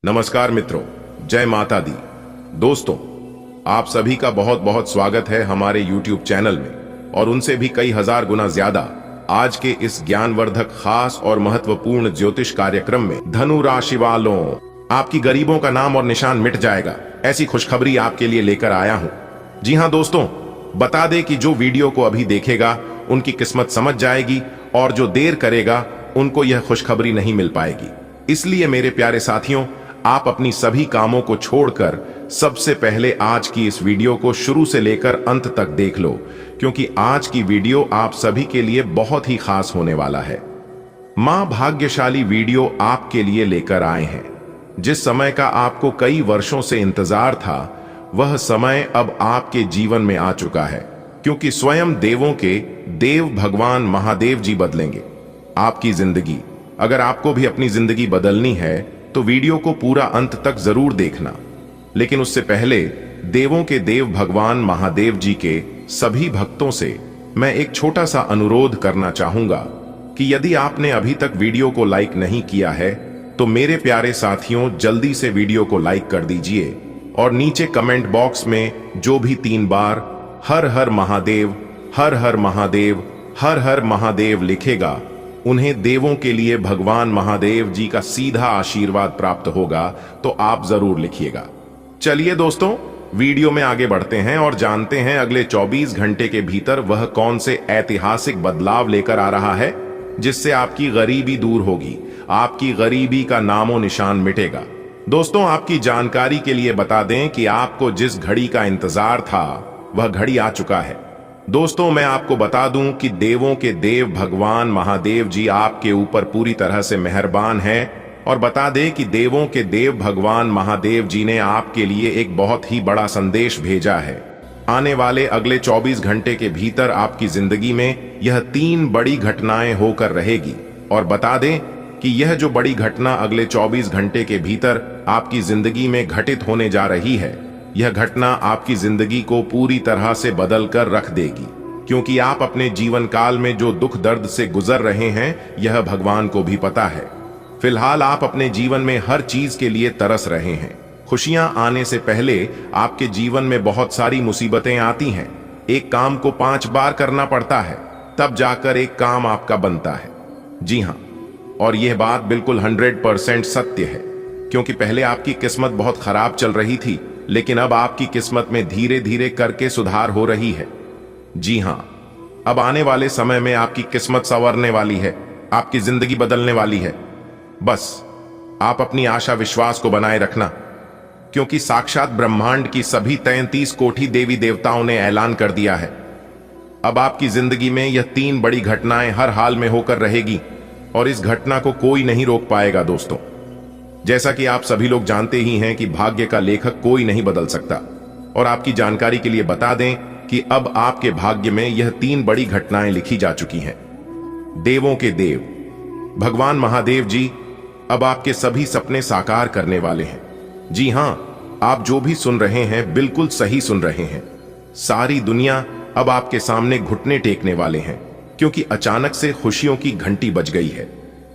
नमस्कार मित्रों, जय माता दी। दोस्तों, आप सभी का बहुत बहुत स्वागत है हमारे YouTube चैनल में और उनसे भी कई हजार गुना ज्यादा आज के इस ज्ञानवर्धक खास और महत्वपूर्ण ज्योतिष कार्यक्रम में। धनु राशि वालों, आपकी गरीबों का नाम और निशान मिट जाएगा, ऐसी खुशखबरी आपके लिए लेकर आया हूं। जी हां दोस्तों, बता दें कि जो वीडियो को अभी देखेगा उनकी किस्मत समझ जाएगी और जो देर करेगा उनको यह खुशखबरी नहीं मिल पाएगी। इसलिए मेरे प्यारे साथियों, आप अपनी सभी कामों को छोड़कर सबसे पहले आज की इस वीडियो को शुरू से लेकर अंत तक देख लो, क्योंकि आज की वीडियो आप सभी के लिए बहुत ही खास होने वाला है। मां भाग्यशाली वीडियो आपके लिए लेकर आए हैं। जिस समय का आपको कई वर्षों से इंतजार था, वह समय अब आपके जीवन में आ चुका है, क्योंकि स्वयं देवों के देव भगवान महादेव जी बदलेंगे आपकी जिंदगी। अगर आपको भी अपनी जिंदगी बदलनी है तो वीडियो को पूरा अंत तक जरूर देखना। लेकिन उससे पहले देवों के देव भगवान महादेव जी के सभी भक्तों से मैं एक छोटा सा अनुरोध करना चाहूंगा कि यदि आपने अभी तक वीडियो को लाइक नहीं किया है तो मेरे प्यारे साथियों, जल्दी से वीडियो को लाइक कर दीजिए और नीचे कमेंट बॉक्स में जो भी 3 बार हर हर महादेव, हर हर महादेव, हर हर महादेव लिखेगा, उन्हें देवों के लिए भगवान महादेव जी का सीधा आशीर्वाद प्राप्त होगा। तो आप जरूर लिखिएगा। चलिए दोस्तों, वीडियो में आगे बढ़ते हैं और जानते हैं अगले 24 घंटे के भीतर वह कौन से ऐतिहासिक बदलाव लेकर आ रहा है जिससे आपकी गरीबी दूर होगी, आपकी गरीबी का नामो निशान मिटेगा। दोस्तों, आपकी जानकारी के लिए बता दें कि आपको जिस घड़ी का इंतजार था वह घड़ी आ चुका है। दोस्तों, मैं आपको बता दूं कि देवों के देव भगवान महादेव जी आपके ऊपर पूरी तरह से मेहरबान हैं और बता दें कि देवों के देव भगवान महादेव जी ने आपके लिए एक बहुत ही बड़ा संदेश भेजा है। आने वाले अगले 24 घंटे के भीतर आपकी जिंदगी में यह 3 बड़ी घटनाएं होकर रहेगी और बता दें कि यह जो बड़ी घटना अगले 24 घंटे के भीतर आपकी जिंदगी में घटित होने जा रही है, यह घटना आपकी जिंदगी को पूरी तरह से बदल कर रख देगी, क्योंकि आप अपने जीवन काल में जो दुख दर्द से गुजर रहे हैं यह भगवान को भी पता है। फिलहाल आप अपने जीवन में हर चीज के लिए तरस रहे हैं। खुशियां आने से पहले आपके जीवन में बहुत सारी मुसीबतें आती हैं। एक काम को 5 बार करना पड़ता है, तब जाकर एक काम आपका बनता है। जी हां, और यह बात बिल्कुल 100% सत्य है, क्योंकि पहले आपकी किस्मत बहुत खराब चल रही थी, लेकिन अब आपकी किस्मत में धीरे धीरे करके सुधार हो रही है। जी हां, अब आने वाले समय में आपकी किस्मत संवरने वाली है, आपकी जिंदगी बदलने वाली है। बस आप अपनी आशा विश्वास को बनाए रखना, क्योंकि साक्षात ब्रह्मांड की सभी 33 कोटि देवी देवताओं ने ऐलान कर दिया है। अब आपकी जिंदगी में यह 3 बड़ी घटनाएं हर हाल में होकर रहेगी और इस घटना को कोई नहीं रोक पाएगा। दोस्तों, जैसा कि आप सभी लोग जानते ही हैं कि भाग्य का लेखक कोई नहीं बदल सकता, और आपकी जानकारी के लिए बता दें कि अब आपके भाग्य में यह 3 बड़ी घटनाएं लिखी जा चुकी हैं। देवों के देव भगवान महादेव जी अब आपके सभी सपने साकार करने वाले हैं। जी हां, आप जो भी सुन रहे हैं बिल्कुल सही सुन रहे हैं। सारी दुनिया अब आपके सामने घुटने टेकने वाले हैं, क्योंकि अचानक से खुशियों की घंटी बज गई है।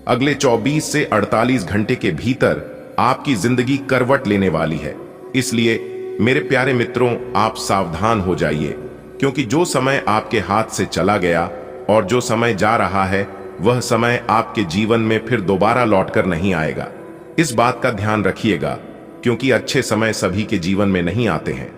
अगले 24 से 48 घंटे के भीतर आपकी जिंदगी करवट लेने वाली है। इसलिए मेरे प्यारे मित्रों, आप सावधान हो जाइए, क्योंकि जो समय आपके हाथ से चला गया और जो समय जा रहा है वह समय आपके जीवन में फिर दोबारा लौटकर नहीं आएगा। इस बात का ध्यान रखिएगा, क्योंकि अच्छे समय सभी के जीवन में नहीं आते हैं।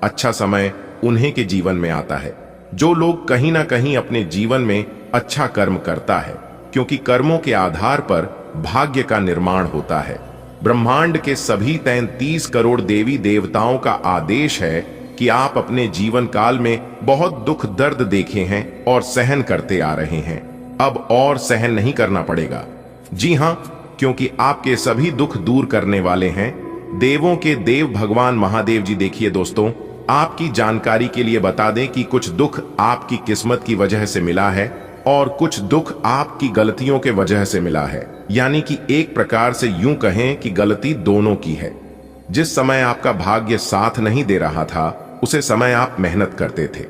अच्छा समय उन्हीं के जीवन में आता है जो लोग कहीं ना कहीं अपने जीवन में अच्छा कर्म करता है, क्योंकि कर्मों के आधार पर भाग्य का निर्माण होता है। ब्रह्मांड के सभी 33 करोड़ देवी देवताओं का आदेश है कि आप अपने जीवन काल में बहुत दुख दर्द देखे हैं और सहन करते आ रहे हैं। अब और सहन नहीं करना पड़ेगा। जी हां, क्योंकि आपके सभी दुख दूर करने वाले हैं देवों के देव भगवान महादेव जी। देखिए दोस्तों, आपकी जानकारी के लिए बता दें कि कुछ दुख आपकी किस्मत की वजह से मिला है और कुछ दुख आपकी गलतियों के वजह से मिला है। यानी कि एक प्रकार से यूं कहें कि गलती दोनों की है। जिस समय आपका भाग्य साथ नहीं दे रहा था उसे समय आप मेहनत करते थे,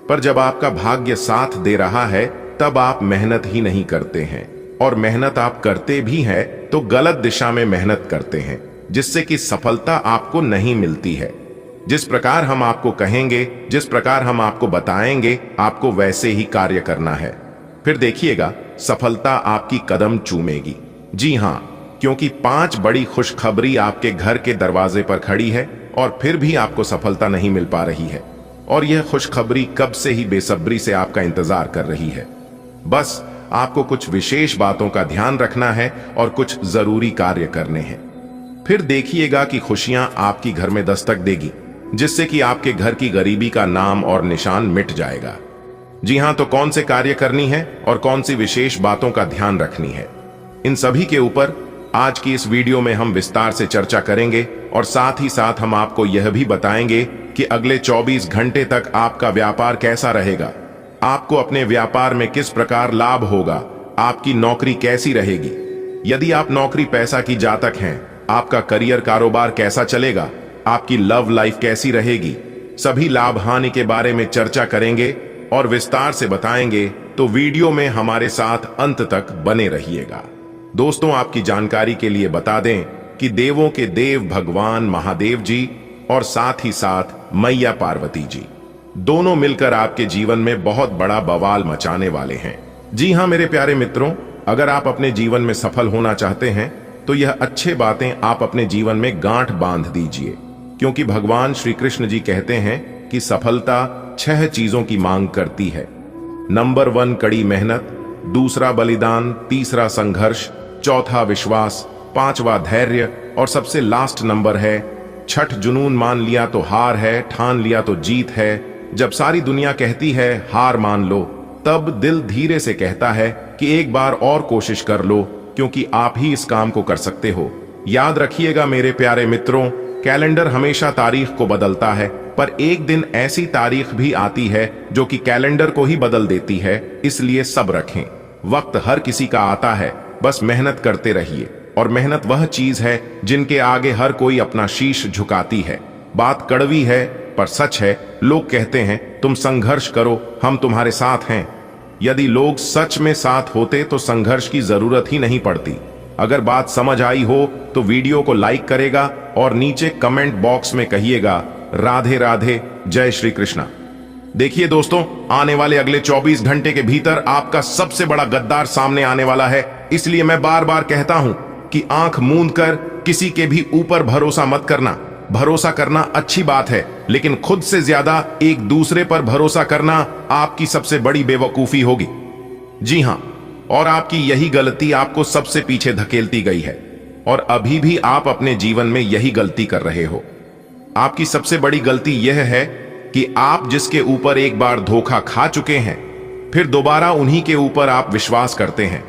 पर जब आपका भाग्य साथ दे रहा है तब आप मेहनत ही नहीं करते हैं, और मेहनत आप करते भी हैं तो गलत दिशा में मेहनत करते हैं। जिससे कि सफलता आपको नहीं मिलती है। जिस प्रकार हम आपको कहेंगे, जिस प्रकार हम आपको बताएंगे, आपको वैसे ही कार्य करना है। फिर देखिएगा सफलता आपकी कदम चूमेगी। जी हां, क्योंकि 5 बड़ी खुशखबरी आपके घर के दरवाजे पर खड़ी है और फिर भी आपको सफलता नहीं मिल पा रही है। और यह खुशखबरी कब से ही बेसब्री से आपका इंतजार कर रही है। बस आपको कुछ विशेष बातों का ध्यान रखना है और कुछ जरूरी कार्य करने हैं। फिर देखिएगा कि खुशियां आपकी घर में दस्तक देगी, जिससे कि आपके घर की गरीबी का नाम और निशान मिट जाएगा। जी हां, तो कौन से कार्य करनी है और कौन सी विशेष बातों का ध्यान रखनी है, इन सभी के ऊपर आज की इस वीडियो में हम विस्तार से चर्चा करेंगे। और साथ ही साथ हम आपको यह भी बताएंगे कि अगले 24 घंटे तक आपका व्यापार कैसा रहेगा, आपको अपने व्यापार में किस प्रकार लाभ होगा, आपकी नौकरी कैसी रहेगी, यदि आप नौकरी पैसा की जातक हैं, आपका करियर कारोबार कैसा चलेगा, आपकी लव लाइफ कैसी रहेगी। सभी लाभ हानि के बारे में चर्चा करेंगे और विस्तार से बताएंगे, तो वीडियो में हमारे साथ अंत तक बने रहिएगा। दोस्तों, आपकी जानकारी के लिए बता दें कि देवों के देव भगवान महादेव जी और साथ ही साथ मैया पार्वती जी दोनों मिलकर आपके जीवन में बहुत बड़ा बवाल मचाने वाले हैं। जी हां मेरे प्यारे मित्रों, अगर आप अपने जीवन में सफल होना चाहते हैं तो यह अच्छे बातें आप अपने जीवन में गांठ बांध दीजिए, क्योंकि भगवान श्री कृष्ण जी कहते हैं कि सफलता 6 चीजों की मांग करती है। नंबर 1 कड़ी मेहनत, दूसरा बलिदान, तीसरा संघर्ष, चौथा विश्वास, 5वां धैर्य और सबसे लास्ट नंबर है छठ। जुनून मान लिया तो हार है, ठान लिया तो जीत है। जब सारी दुनिया कहती है हार मान लो, तब दिल धीरे से कहता है कि एक बार और कोशिश कर लो, क्योंकि आप ही इस काम को कर सकते हो। याद रखिएगा मेरे प्यारे मित्रों, कैलेंडर हमेशा तारीख को बदलता है, पर एक दिन ऐसी तारीख भी आती है जो कि कैलेंडर को ही बदल देती है। इसलिए सब रखें, वक्त हर किसी का आता है, बस मेहनत करते रहिए। और मेहनत वह चीज है जिनके आगे हर कोई अपना शीश झुकाती है। बात कड़वी है पर सच है। लोग कहते हैं तुम संघर्ष करो, हम तुम्हारे साथ हैं। यदि लोग सच में साथ होते तो संघर्ष की जरूरत ही नहीं पड़ती। अगर बात समझ आई हो तो वीडियो को लाइक करेगा और नीचे कमेंट बॉक्स में कहिएगा राधे राधे, जय श्री कृष्णा। देखिए दोस्तों, आने वाले अगले 24 घंटे के भीतर आपका सबसे बड़ा गद्दार सामने आने वाला है। इसलिए मैं बार बार कहता हूं कि आंख मूंद कर किसी के भी ऊपर भरोसा मत करना। भरोसा करना अच्छी बात है, लेकिन खुद से ज्यादा एक दूसरे पर भरोसा करना आपकी सबसे बड़ी बेवकूफी होगी। जी हां, और आपकी यही गलती आपको सबसे पीछे धकेलती गई है और अभी भी आप अपने जीवन में यही गलती कर रहे हो। आपकी सबसे बड़ी गलती यह है कि आप जिसके ऊपर एक बार धोखा खा चुके हैं, फिर दोबारा उन्हीं के ऊपर आप विश्वास करते हैं,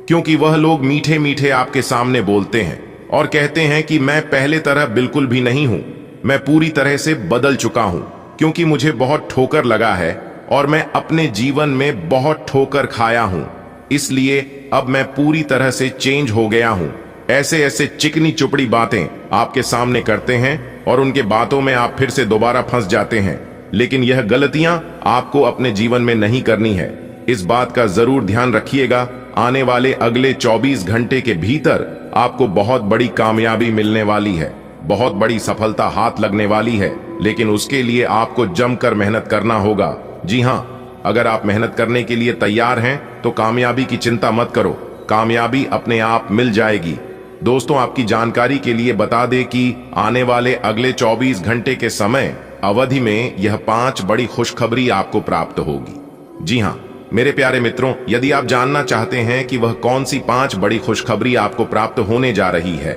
क्योंकि वह लोग मीठे मीठे आपके सामने बोलते हैं और कहते हैं कि मैं पहले तरह बिल्कुल भी नहीं हूं, मैं पूरी तरह से बदल चुका हूं, क्योंकि मुझे बहुत ठोकर लगा है और मैं अपने जीवन में बहुत ठोकर खाया हूं, इसलिए अब मैं पूरी तरह से चेंज हो गया हूं। ऐसे ऐसे चिकनी चुपड़ी बातें आपके सामने करते हैं और उनके बातों में आप फिर से दोबारा फंस जाते हैं। लेकिन यह गलतियां आपको अपने जीवन में नहीं करनी है। इस बात का जरूर ध्यान रखिएगा। आने वाले अगले 24 घंटे के भीतर आपको बहुत बड़ी कामयाबी मिलने वाली है, बहुत बड़ी सफलता हाथ लगने वाली है, लेकिन उसके लिए आपको जमकर मेहनत करना होगा। जी हां, अगर आप मेहनत करने के लिए तैयार हैं तो कामयाबी की चिंता मत करो, कामयाबी अपने आप मिल जाएगी। दोस्तों, आपकी जानकारी के लिए बता दें कि आने वाले अगले 24 घंटे के समय अवधि में यह 5 बड़ी खुशखबरी आपको प्राप्त होगी। जी हां मेरे प्यारे मित्रों, यदि आप जानना चाहते हैं कि वह कौन सी 5 बड़ी खुशखबरी आपको प्राप्त होने जा रही है,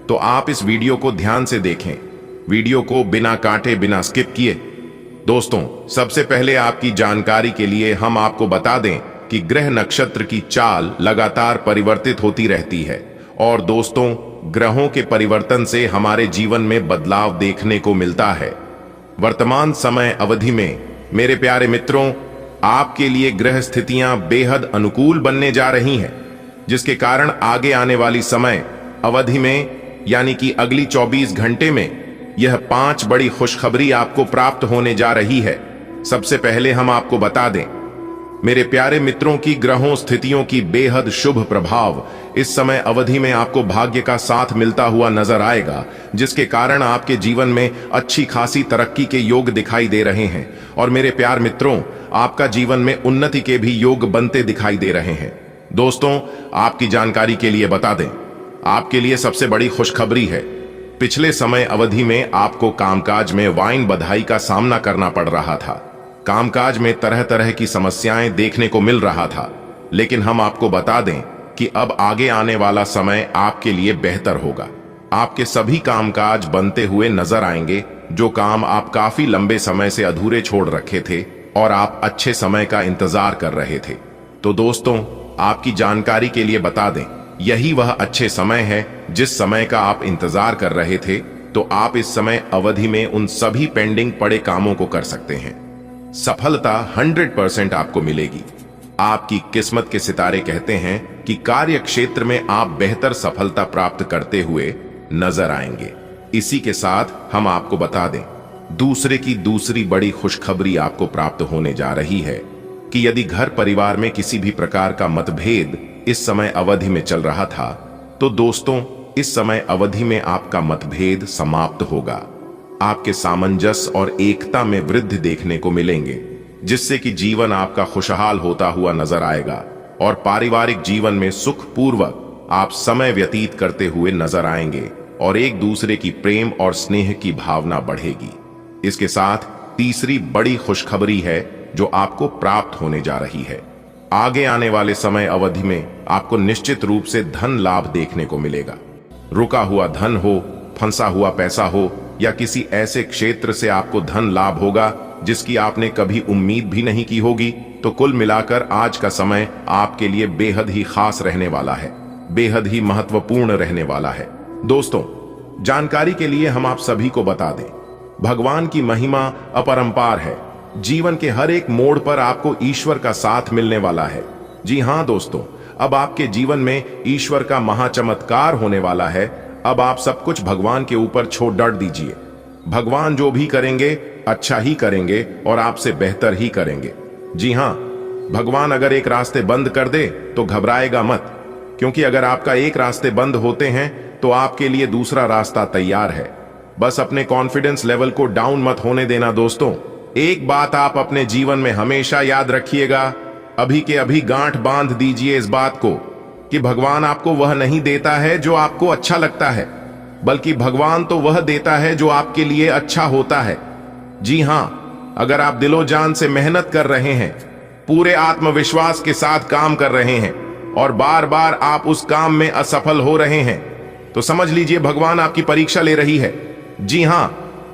तो आप इस वीडियो को ध्यान से देखें, वीडियो को बिना काटे, बिना स्किप किए। दोस्तों, सबसे पहले आपकी जानकारी के लिए हम आपको बता दें कि ग्रह नक्षत्र की चाल लगातार परिवर्तित होती रहती है और दोस्तों, ग्रहों के परिवर्तन से हमारे जीवन में बदलाव देखने को मिलता है। वर्तमान समय अवधि में मेरे प्यारे मित्रों, आपके लिए ग्रह स्थितियां बेहद अनुकूल बनने जा रही हैं, जिसके कारण आगे आने वाली समय अवधि में यानी कि अगली 24 घंटे में यह 5 बड़ी खुशखबरी आपको प्राप्त होने जा रही है। सबसे पहले हम आपको बता दें मेरे प्यारे मित्रों की ग्रहों स्थितियों की बेहद शुभ प्रभाव इस समय अवधि में आपको भाग्य का साथ मिलता हुआ नजर आएगा, जिसके कारण आपके जीवन में अच्छी खासी तरक्की के योग दिखाई दे रहे हैं। और मेरे प्यार मित्रों, आपका जीवन में उन्नति के भी योग बनते दिखाई दे रहे हैं। दोस्तों, आपकी जानकारी के लिए बता दें, आपके लिए सबसे बड़ी खुशखबरी है। पिछले समय अवधि में आपको कामकाज में वाइन बधाई का सामना करना पड़ रहा था। कामकाज में तरह तरह की समस्याएं देखने को मिल रहा था, लेकिन हम आपको बता दें कि अब आगे आने वाला समय आपके लिए बेहतर होगा। आपके सभी कामकाज बनते हुए नजर आएंगे, जो काम आप काफी लंबे समय से अधूरे छोड़ रखे थे और आप अच्छे समय का इंतजार कर रहे थे। तो दोस्तों, आपकी जानकारी के लिए बता दें, यही वह अच्छे समय है जिस समय का आप इंतजार कर रहे थे। तो आप इस समय अवधि में उन सभी पेंडिंग पड़े कामों को कर सकते हैं। सफलता 100% आपको मिलेगी। आपकी किस्मत के सितारे कहते हैं कि कार्य क्षेत्र में आप बेहतर सफलता प्राप्त करते हुए नजर आएंगे। इसी के साथ हम आपको बता दें, दूसरे की दूसरी बड़ी खुशखबरी आपको प्राप्त होने जा रही है कि यदि घर परिवार में किसी भी प्रकार का मतभेद इस समय अवधि में चल रहा था, तो दोस्तों, इस समय अवधि में आपका मतभेद समाप्त होगा। आपके सामंजस्य और एकता में वृद्धि देखने को मिलेंगे, जिससे कि जीवन आपका खुशहाल होता हुआ नजर आएगा और पारिवारिक जीवन में सुखपूर्वक आप समय व्यतीत करते हुए नजर आएंगे और एक दूसरे की प्रेम और स्नेह की भावना बढ़ेगी। इसके साथ तीसरी बड़ी खुशखबरी है जो आपको प्राप्त होने जा रही है। आगे आने वाले समय अवधि में आपको निश्चित रूप से धन लाभ देखने को मिलेगा। रुका हुआ धन हो, फंसा हुआ पैसा हो, या किसी ऐसे क्षेत्र से आपको धन लाभ होगा जिसकी आपने कभी उम्मीद भी नहीं की होगी। तो कुल मिलाकर आज का समय आपके लिए बेहद ही खास रहने वाला है, बेहद ही महत्वपूर्ण रहने वाला है। दोस्तों, जानकारी के लिए हम आप सभी को बता दें, भगवान की महिमा अपरंपार है। जीवन के हर एक मोड़ पर आपको ईश्वर का साथ मिलने वाला है। जी हां दोस्तों, अब आपके जीवन में ईश्वर का महाचमत्कार होने वाला है। अब आप सब कुछ भगवान के ऊपर छोड़ डाल दीजिए। भगवान जो भी करेंगे अच्छा ही करेंगे और आपसे बेहतर ही करेंगे। जी हां, भगवान अगर एक रास्ते बंद कर दे तो घबराएगा मत, क्योंकि अगर आपका एक रास्ते बंद होते हैं तो आपके लिए दूसरा रास्ता तैयार है। बस अपने कॉन्फिडेंस लेवल को डाउन मत होने देना। दोस्तों, एक बात आप अपने जीवन में हमेशा याद रखिएगा, अभी के अभी गांठ बांध दीजिए इस बात को कि भगवान आपको वह नहीं देता है जो आपको अच्छा लगता है, बल्कि भगवान तो वह देता है जो आपके लिए अच्छा होता है। जी हां, अगर आप दिलो जान से मेहनत कर रहे हैं, पूरे आत्मविश्वास के साथ काम कर रहे हैं और बार बार आप उस काम में असफल हो रहे हैं, तो समझ लीजिए भगवान आपकी परीक्षा ले रही है। जी हां,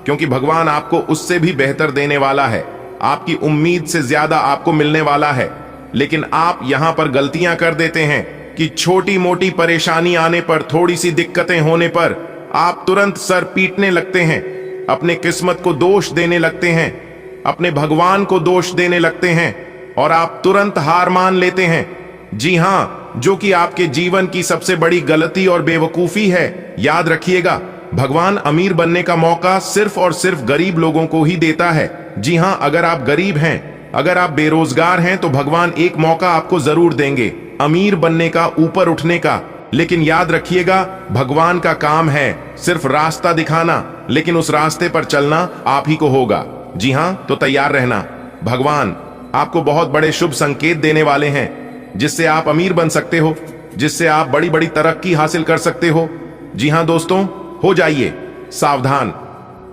क्योंकि भगवान आपको उससे भी बेहतर देने वाला है। आपकी उम्मीद से ज्यादा आपको मिलने वाला है। लेकिन आप यहां पर गलतियां कर देते हैं कि छोटी मोटी परेशानी आने पर, थोड़ी सी दिक्कतें होने पर आप तुरंत सर पीटने लगते हैं, अपने किस्मत को दोष देने लगते हैं, अपने भगवान को दोष देने लगते हैं और आप तुरंत हार मान लेते हैं। जी हां, जो कि आपके जीवन की सबसे बड़ी गलती और बेवकूफी है। याद रखिएगा, भगवान अमीर बनने का मौका सिर्फ और सिर्फ गरीब लोगों को ही देता है। जी हां, अगर आप गरीब हैं, अगर आप बेरोजगार हैं, तो भगवान एक मौका आपको जरूर देंगे अमीर बनने का, ऊपर उठने का। लेकिन याद रखिएगा, भगवान का काम है सिर्फ रास्ता दिखाना, लेकिन उस रास्ते पर चलना आप ही को होगा। जी हां, तो तैयार रहना। भगवान आपको बहुत बड़े शुभ संकेत देने वाले हैं, जिससे आप अमीर बन सकते हो, जिससे आप बड़ी बड़ी तरक्की हासिल कर सकते हो। जी हां दोस्तों, हो जाइए सावधान।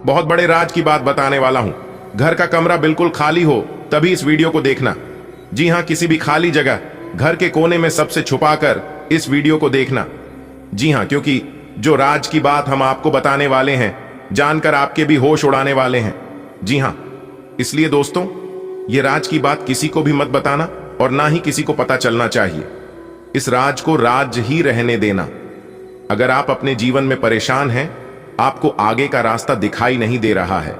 बहुत बड़े राज की बात बताने वाला हूं। घर का कमरा बिल्कुल खाली हो तभी इस वीडियो को देखना। जी हां, किसी भी खाली जगह घर के कोने में सबसे छुपाकर इस वीडियो को देखना। जी हां, क्योंकि जो राज की बात हम आपको बताने वाले हैं, जानकर आपके भी होश उड़ाने वाले हैं। जी हां, इसलिए दोस्तों, ये राज की बात किसी को भी मत बताना और ना ही किसी को पता चलना चाहिए। इस राज को राज ही रहने देना। अगर आप अपने जीवन में परेशान हैं, आपको आगे का रास्ता दिखाई नहीं दे रहा है,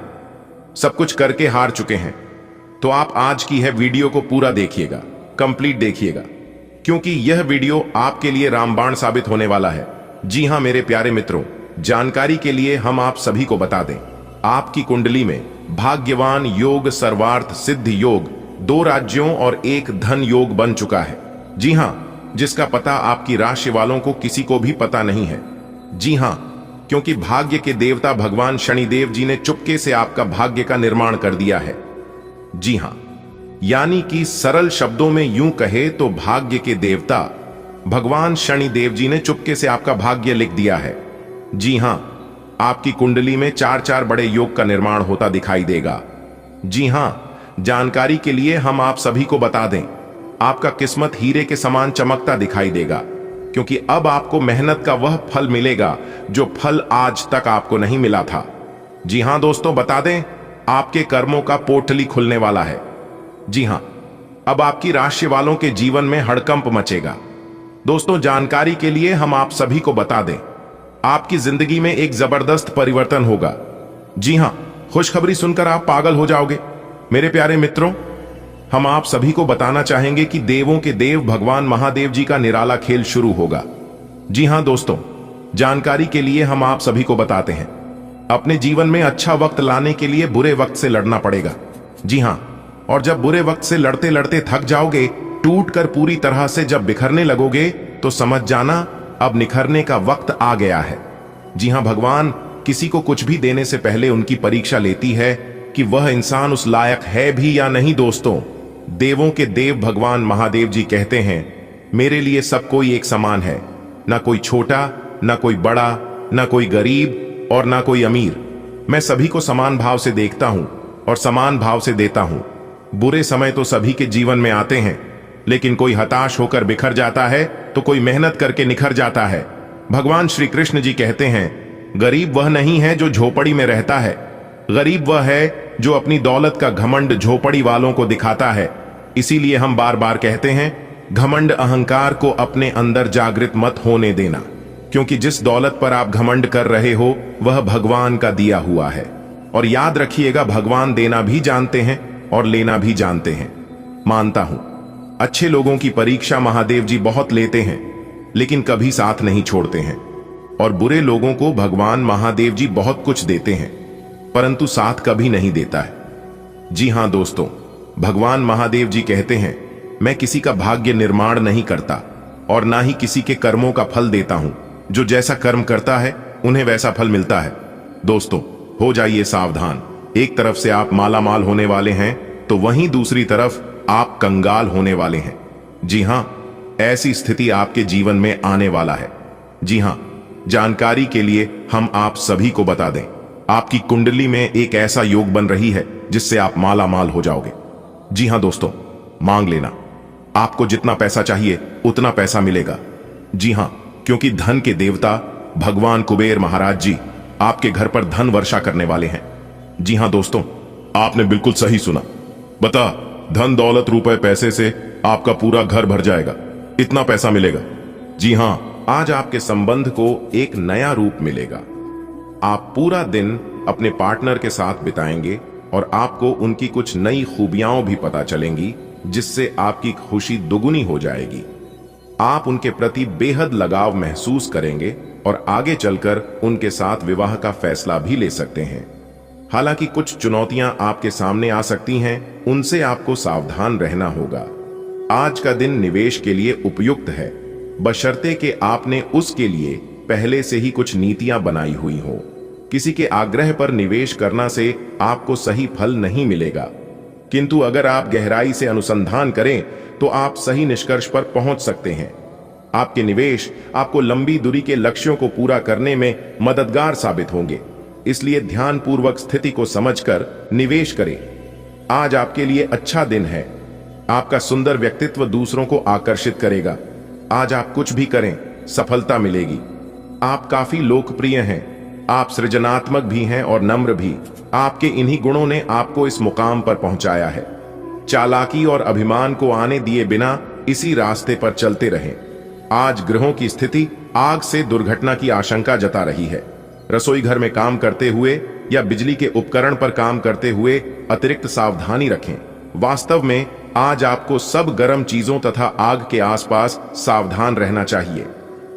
सब कुछ करके हार चुके हैं, तो आप आज की है वीडियो को पूरा देखिएगा, कंप्लीट देखिएगा, क्योंकि यह वीडियो आपके लिए रामबाण साबित होने वाला है। जी हां मेरे प्यारे मित्रों, जानकारी के लिए हम आप सभी को बता दें, आपकी कुंडली में भाग्यवान योग, सर्वार्थ सिद्ध योग 2 राज्यों और 1 धन योग बन चुका है। जी हां, जिसका पता आपकी राशि वालों को किसी को भी पता नहीं है। जी हां, क्योंकि भाग्य के देवता भगवान शनिदेव जी ने चुपके से आपका भाग्य का निर्माण कर दिया है। जी हां, यानी कि सरल शब्दों में यूं कहे तो भाग्य के देवता भगवान शनिदेव जी ने चुपके से आपका भाग्य लिख दिया है। जी हां, आपकी कुंडली में 4-4 बड़े योग का निर्माण होता दिखाई देगा। जी हां, जानकारी के लिए हम आप सभी को बता दें, आपका किस्मत हीरे के समान चमकता दिखाई देगा, क्योंकि अब आपको मेहनत का वह फल मिलेगा जो फल आज तक आपको नहीं मिला था। जी हां दोस्तों, बता दें, आपके कर्मों का पोटली खुलने वाला है। जी हां, अब आपकी राशि वालों के जीवन में हड़कंप मचेगा। दोस्तों, जानकारी के लिए हम आप सभी को बता दें, आपकी जिंदगी में एक जबरदस्त परिवर्तन होगा। जी हां, खुशखबरी सुनकर आप पागल हो जाओगे। मेरे प्यारे मित्रों, हम आप सभी को बताना चाहेंगे कि देवों के देव भगवान महादेव जी का निराला खेल शुरू होगा। जी हां दोस्तों, जानकारी के लिए हम आप सभी को बताते हैं, अपने जीवन में अच्छा वक्त लाने के लिए बुरे वक्त से लड़ना पड़ेगा। जी हां, और जब बुरे वक्त से लड़ते लड़ते थक जाओगे, टूटकर पूरी तरह से जब बिखरने लगोगे, तो समझ जाना अब निखरने का वक्त आ गया है। जी हां, भगवान किसी को कुछ भी देने से पहले उनकी परीक्षा लेती है कि वह इंसान उस लायक है भी या नहीं। दोस्तों, देवों के देव भगवान महादेव जी कहते हैं, मेरे लिए सब कोई एक समान है, ना कोई छोटा, ना कोई बड़ा, ना कोई गरीब और ना कोई अमीर। मैं सभी को समान भाव से देखता हूं और समान भाव से देता हूं। बुरे समय तो सभी के जीवन में आते हैं, लेकिन कोई हताश होकर बिखर जाता है तो कोई मेहनत करके निखर जाता है। भगवान श्री कृष्ण जी कहते हैं, गरीब वह नहीं है जो झोपड़ी में रहता है, गरीब वह है जो अपनी दौलत का घमंड झोपड़ी वालों को दिखाता है। इसीलिए हम बार बार कहते हैं, घमंड अहंकार को अपने अंदर जागृत मत होने देना, क्योंकि जिस दौलत पर आप घमंड कर रहे हो वह भगवान का दिया हुआ है। और याद रखिएगा, भगवान देना भी जानते हैं और लेना भी जानते हैं। मानता हूं, अच्छे लोगों की परीक्षा महादेव जी बहुत लेते हैं, लेकिन कभी साथ नहीं छोड़ते हैं, और बुरे लोगों को भगवान महादेव जी बहुत कुछ देते हैं, परंतु साथ कभी नहीं देता है। जी हां दोस्तों, भगवान महादेव जी कहते हैं, मैं किसी का भाग्य निर्माण नहीं करता और ना ही किसी के कर्मों का फल देता हूं। जो जैसा कर्म करता है उन्हें वैसा फल मिलता है। दोस्तों, हो जाइए सावधान। एक तरफ से आप मालामाल होने वाले हैं तो वहीं दूसरी तरफ आप कंगाल होने वाले हैं। जी हां, ऐसी स्थिति आपके जीवन में आने वाला है। जी हां, जानकारी के लिए हम आप सभी को बता दें, आपकी कुंडली में एक ऐसा योग बन रही है जिससे आप मालामाल हो जाओगे। जी हां दोस्तों, मांग लेना, आपको जितना पैसा चाहिए उतना पैसा मिलेगा। जी हां, क्योंकि धन के देवता भगवान कुबेर महाराज जी आपके घर पर धन वर्षा करने वाले हैं। जी हां दोस्तों, आपने बिल्कुल सही सुना। बता, धन दौलत रुपए पैसे से आपका पूरा घर भर जाएगा, इतना पैसा मिलेगा। जी हां, आज आपके संबंध को एक नया रूप मिलेगा। आप पूरा दिन अपने पार्टनर के साथ बिताएंगे और आपको उनकी कुछ नई खूबियां भी पता चलेंगी, जिससे आपकी खुशी दुगुनी हो जाएगी। आप उनके प्रति बेहद लगाव महसूस करेंगे और आगे चलकर उनके साथ विवाह का फैसला भी ले सकते हैं। हालांकि कुछ चुनौतियां आपके सामने आ सकती हैं, उनसे आपको सावधान रहना होगा। आज का दिन निवेश के लिए उपयुक्त है, बशर्ते कि आपने उसके लिए पहले से ही कुछ नीतियां बनाई हुई हो। किसी के आग्रह पर निवेश करना से आपको सही फल नहीं मिलेगा, किंतु अगर आप गहराई से अनुसंधान करें तो आप सही निष्कर्ष पर पहुंच सकते हैं। आपके निवेश आपको लंबी दूरी के लक्ष्यों को पूरा करने में मददगार साबित होंगे, इसलिए ध्यानपूर्वक स्थिति को समझकर निवेश करें। आज आपके लिए अच्छा दिन है। आपका सुंदर व्यक्तित्व दूसरों को आकर्षित करेगा। आज आप कुछ भी करें, सफलता मिलेगी। आप काफी लोकप्रिय हैं, आप सृजनात्मक भी हैं और नम्र भी। आपके इन्हीं गुणों ने आपको इस मुकाम पर पहुंचाया है। चालाकी और अभिमान को आने दिए बिना इसी रास्ते पर चलते रहें। आज ग्रहों की स्थिति आग से दुर्घटना की आशंका जता रही है। रसोई घर में काम करते हुए या बिजली के उपकरण पर काम करते हुए अतिरिक्त सावधानी रखें। वास्तव में आज आपको सब गर्म चीजों तथा आग के आसपास सावधान रहना चाहिए।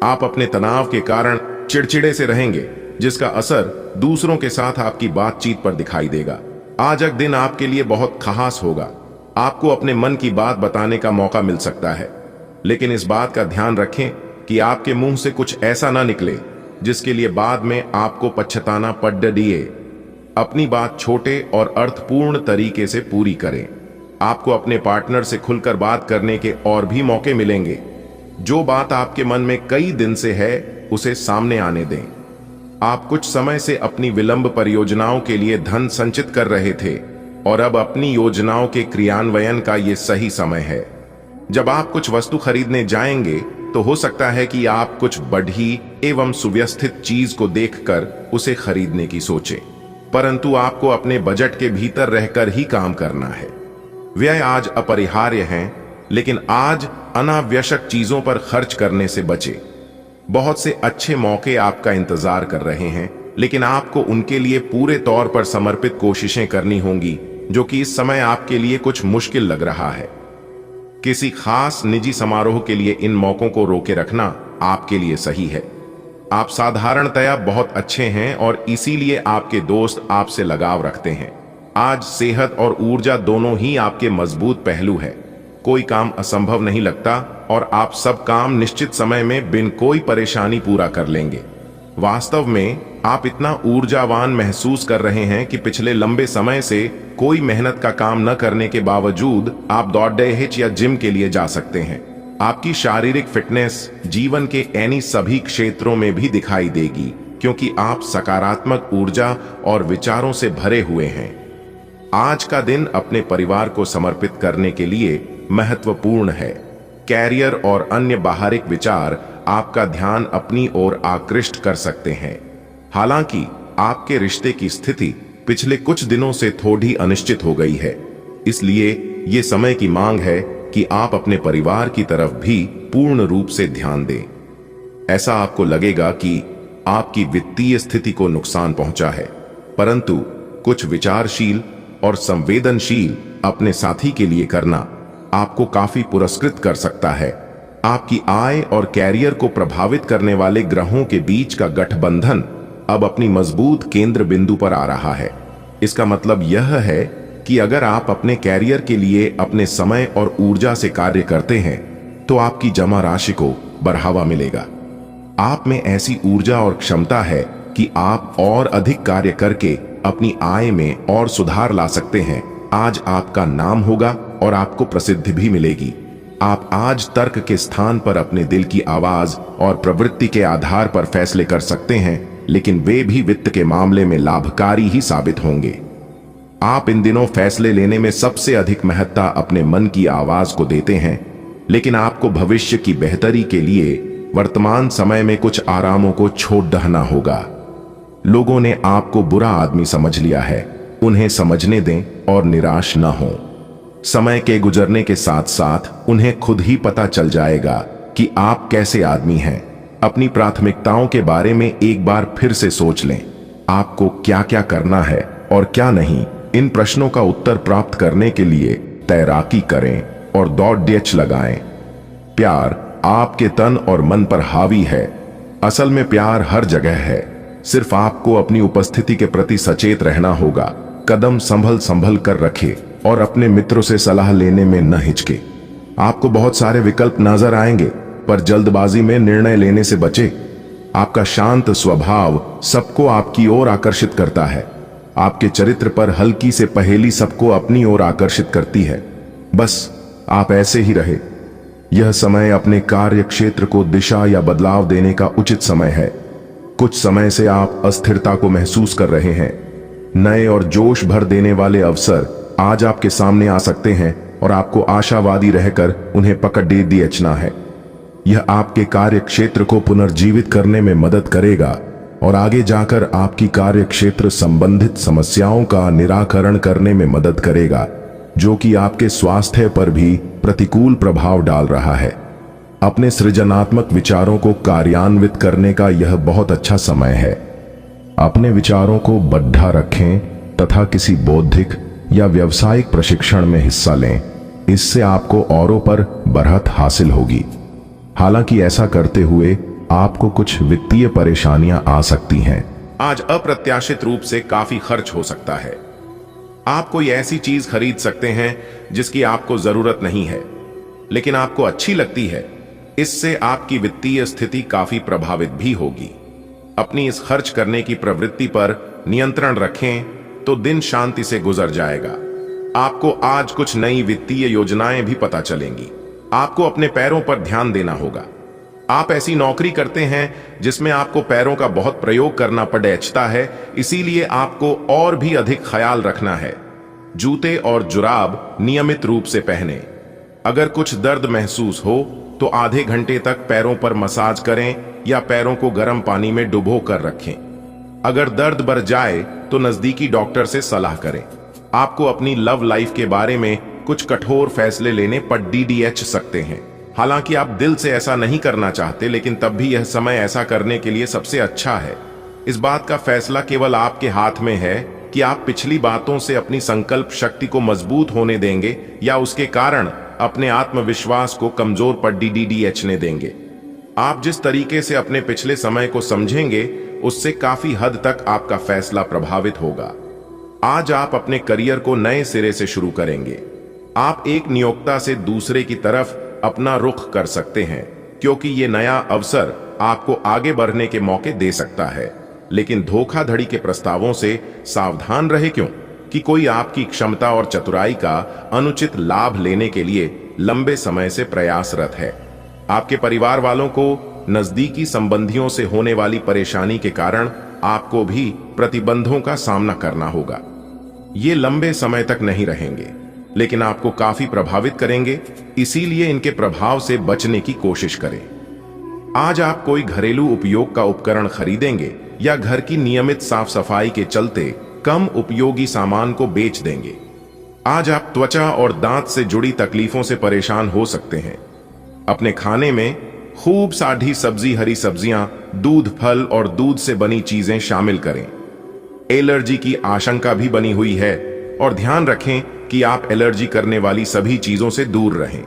आप अपने तनाव के कारण चिड़चिड़े से रहेंगे, जिसका असर दूसरों के साथ आपकी बातचीत पर दिखाई देगा। आज का दिन आपके लिए बहुत खास होगा। आपको अपने मन की बात बताने का मौका मिल सकता है, लेकिन इस बात का ध्यान रखें कि आपके मुंह से कुछ ऐसा ना निकले जिसके लिए बाद में आपको पछताना पड़े। अपनी बात छोटे और अर्थपूर्ण तरीके से पूरी करें। आपको अपने पार्टनर से खुलकर बात करने के और भी मौके मिलेंगे। जो बात आपके मन में कई दिन से है उसे सामने आने दें। आप कुछ समय से अपनी विलंब परियोजनाओं के लिए धन संचित कर रहे थे और अब अपनी योजनाओं के क्रियान्वयन का यह सही समय है। जब आप कुछ वस्तु खरीदने जाएंगे तो हो सकता है कि आप कुछ बढ़ी एवं सुव्यवस्थित चीज को देखकर उसे खरीदने की सोचें, परंतु आपको अपने बजट के भीतर रहकर ही काम करना है। व्यय आज अपरिहार्य हैं, लेकिन आज अनावश्यक चीजों पर खर्च करने से बचें। बहुत से अच्छे मौके आपका इंतजार कर रहे हैं, लेकिन आपको उनके लिए पूरे तौर पर समर्पित कोशिशें करनी होंगी, जो कि इस समय आपके लिए कुछ मुश्किल लग रहा है। किसी खास निजी समारोह के लिए इन मौकों को रोके रखना आपके लिए सही है। आप साधारणतया बहुत अच्छे हैं और इसीलिए आपके दोस्त आपसे लगाव रखते हैं। आज सेहत और ऊर्जा दोनों ही आपके मजबूत पहलू है। कोई काम असंभव नहीं लगता और आप सब काम निश्चित समय में बिन कोई परेशानी पूरा कर लेंगे। वास्तव में आप इतना ऊर्जावान महसूस कर रहे हैं कि पिछले लंबे समय से कोई मेहनत का काम न करने के बावजूद आप दौड़ या जिम के लिए जा सकते हैं। आपकी शारीरिक फिटनेस जीवन के ऐनी सभी क्षेत्रों में भी दिखाई देगी, क्योंकि आप सकारात्मक ऊर्जा और विचारों से भरे हुए हैं। आज का दिन अपने परिवार को समर्पित करने के लिए महत्वपूर्ण है। कैरियर और अन्य बाहरिक विचार आपका ध्यान अपनी ओर आकृष्ट कर सकते हैं। हालांकि आपके रिश्ते की स्थिति पिछले कुछ दिनों से थोड़ी अनिश्चित हो गई है, इसलिए ये समय की मांग है कि आप अपने परिवार की तरफ भी पूर्ण रूप से ध्यान दें। ऐसा आपको लगेगा कि आपकी वित्तीय स्थिति को नुकसान पहुंचा है, परंतु कुछ विचारशील और संवेदनशील अपने साथी के लिए करना आपको काफी पुरस्कृत कर सकता है। आपकी आय और कैरियर को प्रभावित करने वाले ग्रहों के बीच का गठबंधन अब अपनी मजबूत केंद्र बिंदु पर आ रहा है। इसका मतलब यह है कि अगर आप अपने कैरियर के लिए अपने समय और ऊर्जा से कार्य करते हैं तो आपकी जमा राशि को बढ़ावा मिलेगा। आप में ऐसी ऊर्जा और क्षमता है कि आप और अधिक कार्य करके अपनी आय में और सुधार ला सकते हैं। आज आपका नाम होगा और आपको प्रसिद्धि भी मिलेगी। आप आज तर्क के स्थान पर अपने दिल की आवाज और प्रवृत्ति के आधार पर फैसले कर सकते हैं, लेकिन वे भी वित्त के मामले में लाभकारी ही साबित होंगे। आप इन दिनों फैसले लेने में सबसे अधिक महत्ता अपने मन की आवाज को देते हैं, लेकिन आपको भविष्य की बेहतरी के लिए वर्तमान समय में कुछ आरामों को छोड़ दहना होगा। लोगों ने आपको बुरा आदमी समझ लिया है, उन्हें समझने दें और निराश न हो। समय के गुजरने के साथ साथ उन्हें खुद ही पता चल जाएगा कि आप कैसे आदमी हैं। अपनी प्राथमिकताओं के बारे में एक बार फिर से सोच लें। आपको क्या क्या करना है और क्या नहीं, इन प्रश्नों का उत्तर प्राप्त करने के लिए तैराकी करें और दौड़ लगाएं। प्यार आपके तन और मन पर हावी है। असल में प्यार हर जगह है, सिर्फ आपको अपनी उपस्थिति के प्रति सचेत रहना होगा। कदम संभल कर रखें और अपने मित्रों से सलाह लेने में न हिचके। आपको बहुत सारे विकल्प नजर आएंगे, पर जल्दबाजी में निर्णय लेने से बचे। आपका शांत स्वभाव सबको आपकी ओर आकर्षित करता है। आपके चरित्र पर हल्की से पहेली सबको अपनी ओर आकर्षित करती है। बस आप ऐसे ही रहे। यह समय अपने कार्य क्षेत्र को दिशा या बदलाव देने का उचित समय है। कुछ समय से आप अस्थिरता को महसूस कर रहे हैं। नए और जोश भर देने वाले अवसर आज आपके सामने आ सकते हैं और आपको आशावादी रहकर उन्हें पकड़ देना है। यह आपके कार्य क्षेत्र को पुनर्जीवित करने में मदद करेगा और आगे जाकर आपकी कार्य क्षेत्र संबंधित समस्याओं का निराकरण करने में मदद करेगा, जो कि आपके स्वास्थ्य पर भी प्रतिकूल प्रभाव डाल रहा है। अपने सृजनात्मक विचारों को कार्यान्वित करने का यह बहुत अच्छा समय है। अपने विचारों को बढ़ा रखें तथा किसी बौद्धिक या व्यावसायिक प्रशिक्षण में हिस्सा लें। इससे आपको औरों पर बढ़त हासिल होगी। हालांकि ऐसा करते हुए आपको कुछ वित्तीय परेशानियां आ सकती हैं। आज अप्रत्याशित रूप से काफी खर्च हो सकता है। आप कोई ऐसी चीज खरीद सकते हैं जिसकी आपको जरूरत नहीं है, लेकिन आपको अच्छी लगती है। इससे आपकी वित्तीय स्थिति काफी प्रभावित भी होगी। अपनी इस खर्च करने की प्रवृत्ति पर नियंत्रण रखें तो दिन शांति से गुजर जाएगा। आपको आज कुछ नई वित्तीय योजनाएं भी पता चलेंगी। आपको अपने पैरों पर ध्यान देना होगा। आप ऐसी नौकरी करते हैं जिसमें आपको पैरों का बहुत प्रयोग करना पड़ता है, इसीलिए आपको और भी अधिक ख्याल रखना है। जूते और जुराब नियमित रूप से पहने। अगर कुछ दर्द महसूस हो तो आधे घंटे तक पैरों पर मसाज करें या पैरों को गर्म पानी में डुबो कर रखें। अगर दर्द बढ़ जाए तो नजदीकी डॉक्टर से सलाह करें। आपको अपनी लव लाइफ के बारे में कुछ कठोर फैसले लेने पड़ सकते हैं। हालांकि आप दिल से ऐसा नहीं करना चाहते, लेकिन तब भी यह समय ऐसा करने के लिए सबसे अच्छा है। इस बात का फैसला केवल आपके हाथ में है कि आप पिछली बातों से अपनी संकल्प शक्ति को मजबूत होने देंगे या उसके कारण अपने आत्मविश्वास को कमजोर पड़ने देंगे। आप जिस तरीके से अपने पिछले समय को समझेंगे, उससे काफी हद तक आपका फैसला प्रभावित होगा। आज आप अपने करियर को नए सिरे से शुरू करेंगे। आप एक नियोक्ता से दूसरे की तरफ अपना रुख कर सकते हैं, क्योंकि ये नया अवसर आपको आगे बढ़ने के मौके दे सकता है। लेकिन धोखाधड़ी के प्रस्तावों से सावधान रहे, क्यों कि कोई आपकी क्षमता और चतुराई का अनुचित लाभ लेने के लिए लंबे समय से प्रयासरत है। आपके परिवार वालों को नजदीकी संबंधियों से होने वाली परेशानी के कारण आपको भी प्रतिबंधों का सामना करना होगा। ये लंबे समय तक नहीं रहेंगे, लेकिन आपको काफी प्रभावित करेंगे, इसीलिए इनके प्रभाव से बचने की कोशिश करें। आज आप कोई घरेलू उपयोग का उपकरण खरीदेंगे या घर की नियमित साफ सफाई के चलते कम उपयोगी सामान को बेच देंगे। आज आप त्वचा और दांत से जुड़ी तकलीफों से परेशान हो सकते हैं। अपने खाने में खूब साढ़ी सब्जी, हरी सब्जियां, दूध, फल और दूध से बनी चीजें शामिल करें। एलर्जी की आशंका भी बनी हुई है और ध्यान रखें कि आप एलर्जी करने वाली सभी चीजों से दूर रहें।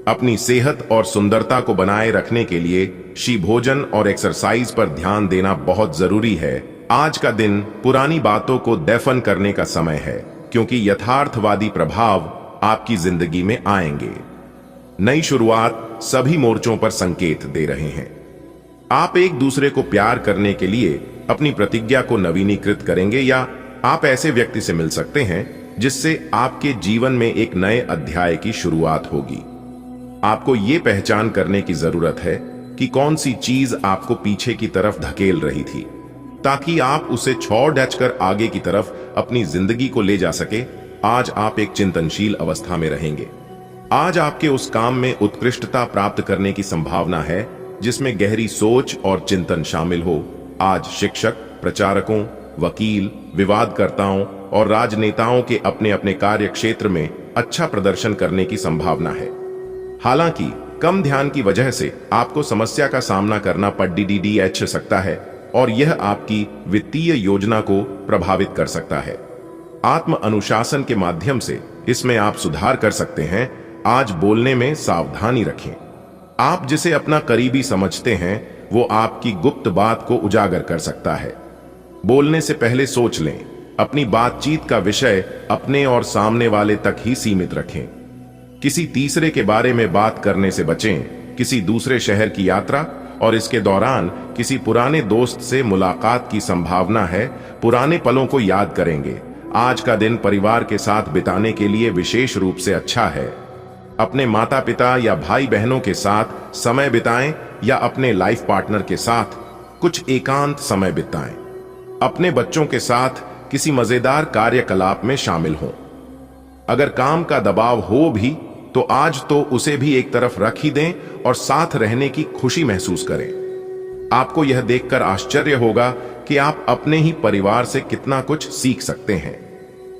अपनी सेहत और सुंदरता को बनाए रखने के लिए शी भोजन और एक्सरसाइज पर ध्यान देना बहुत जरूरी है। आज का दिन पुरानी बातों को दफन करने का समय है, क्योंकि यथार्थवादी प्रभाव आपकी जिंदगी में आएंगे। नई शुरुआत सभी मोर्चों पर संकेत दे रहे हैं। आप एक दूसरे को प्यार करने के लिए अपनी प्रतिज्ञा को नवीनीकृत करेंगे, या आप ऐसे व्यक्ति से मिल सकते हैं जिससे आपके जीवन में एक नए अध्याय की शुरुआत होगी। आपको ये पहचान करने की जरूरत है कि कौन सी चीज आपको पीछे की तरफ धकेल रही थी, ताकि आप उसे छोड़ कर आगे की तरफ अपनी जिंदगी को ले जा सके। आज आप एक चिंतनशील अवस्था में रहेंगे। आज आपके उस काम में उत्कृष्टता प्राप्त करने की संभावना है जिसमें गहरी सोच और चिंतन शामिल हो। आज शिक्षक, प्रचारकों, वकील, विवादकर्ताओं और राजनेताओं के अपने अपने कार्य क्षेत्र में अच्छा प्रदर्शन करने की संभावना है। हालांकि कम ध्यान की वजह से आपको समस्या का सामना करना पड़ सकता है और यह आपकी वित्तीय योजना को प्रभावित कर सकता है। आत्म अनुशासन के माध्यम से इसमें आप सुधार कर सकते हैं। आज बोलने में सावधानी रखें। आप जिसे अपना करीबी समझते हैं वो आपकी गुप्त बात को उजागर कर सकता है। बोलने से पहले सोच लें। अपनी बातचीत का विषय अपने और सामने वाले तक ही सीमित रखें। किसी तीसरे के बारे में बात करने से बचें। किसी दूसरे शहर की यात्रा और इसके दौरान किसी पुराने दोस्त से मुलाकात की संभावना है। पुराने पलों को याद करेंगे। आज का दिन परिवार के साथ बिताने के लिए विशेष रूप से अच्छा है। अपने माता पिता या भाई बहनों के साथ समय बिताएं या अपने लाइफ पार्टनर के साथ कुछ एकांत समय बिताएं। अपने बच्चों के साथ किसी मजेदार कार्यकलाप में शामिल हों। अगर काम का दबाव हो भी तो आज तो उसे भी एक तरफ रख ही दें और साथ रहने की खुशी महसूस करें। आपको यह देखकर आश्चर्य होगा कि आप अपने ही परिवार से कितना कुछ सीख सकते हैं।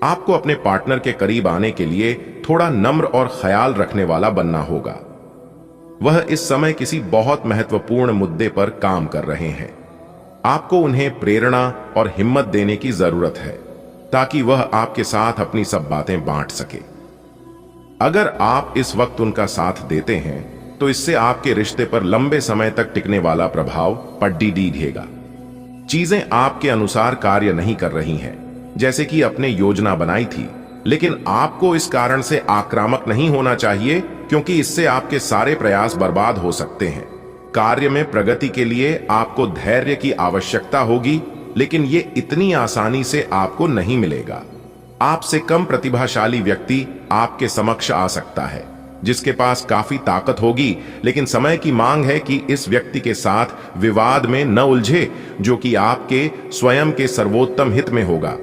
आपको अपने पार्टनर के करीब आने के लिए थोड़ा नम्र और ख्याल रखने वाला बनना होगा। वह इस समय किसी बहुत महत्वपूर्ण मुद्दे पर काम कर रहे हैं। आपको उन्हें प्रेरणा और हिम्मत देने की जरूरत है ताकि वह आपके साथ अपनी सब बातें बांट सके। अगर आप इस वक्त उनका साथ देते हैं तो इससे आपके रिश्ते पर लंबे समय तक टिकने वाला प्रभाव पड़ेगा। चीजें आपके अनुसार कार्य नहीं कर रही हैं, जैसे कि अपने योजना बनाई थी, लेकिन आपको इस कारण से आक्रामक नहीं होना चाहिए, क्योंकि इससे आपके सारे प्रयास बर्बाद हो सकते हैं। कार्य में प्रगति के लिए आपको धैर्य की आवश्यकता होगी, लेकिन ये इतनी आसानी से आपको नहीं मिलेगा। आपसे कम प्रतिभाशाली व्यक्ति आपके समक्ष आ सकता है, जिसके पास काफी ताकत होगी, लेकिन समय की मांग है कि इस व्यक्ति के साथ विवाद में न उलझे, जो कि आपके स्वयं के सर्वोत्तम हित में होगा।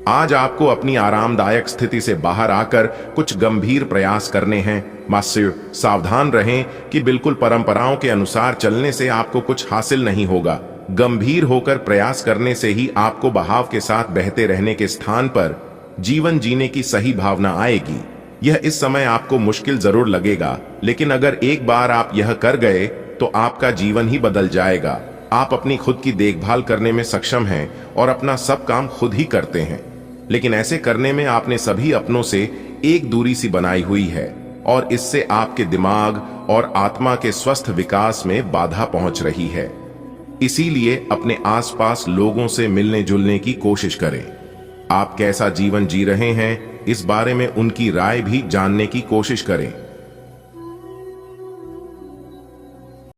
आज आपको अपनी आरामदायक स्थिति से बाहर आकर कुछ गंभीर प्रयास करने हैं। मास्टर, सावधान रहें कि बिल्कुल परंपराओं के अनुसार चलने से आपको कुछ हासिल नहीं होगा। गंभीर होकर प्रयास करने से ही आपको बहाव के साथ बहते रहने के स्थान पर जीवन जीने की सही भावना आएगी। यह इस समय आपको मुश्किल जरूर लगेगा, लेकिन अगर एक बार आप यह कर गए तो आपका जीवन ही बदल जाएगा। आप अपनी खुद की देखभाल करने में सक्षम हैं और अपना सब काम खुद ही करते हैं, लेकिन ऐसे करने में आपने सभी अपनों से एक दूरी सी बनाई हुई है और इससे आपके दिमाग और आत्मा के स्वस्थ विकास में बाधा पहुंच रही है। इसीलिए अपने आसपास लोगों से मिलने जुलने की कोशिश करें। आप कैसा जीवन जी रहे हैं, इस बारे में उनकी राय भी जानने की कोशिश करें।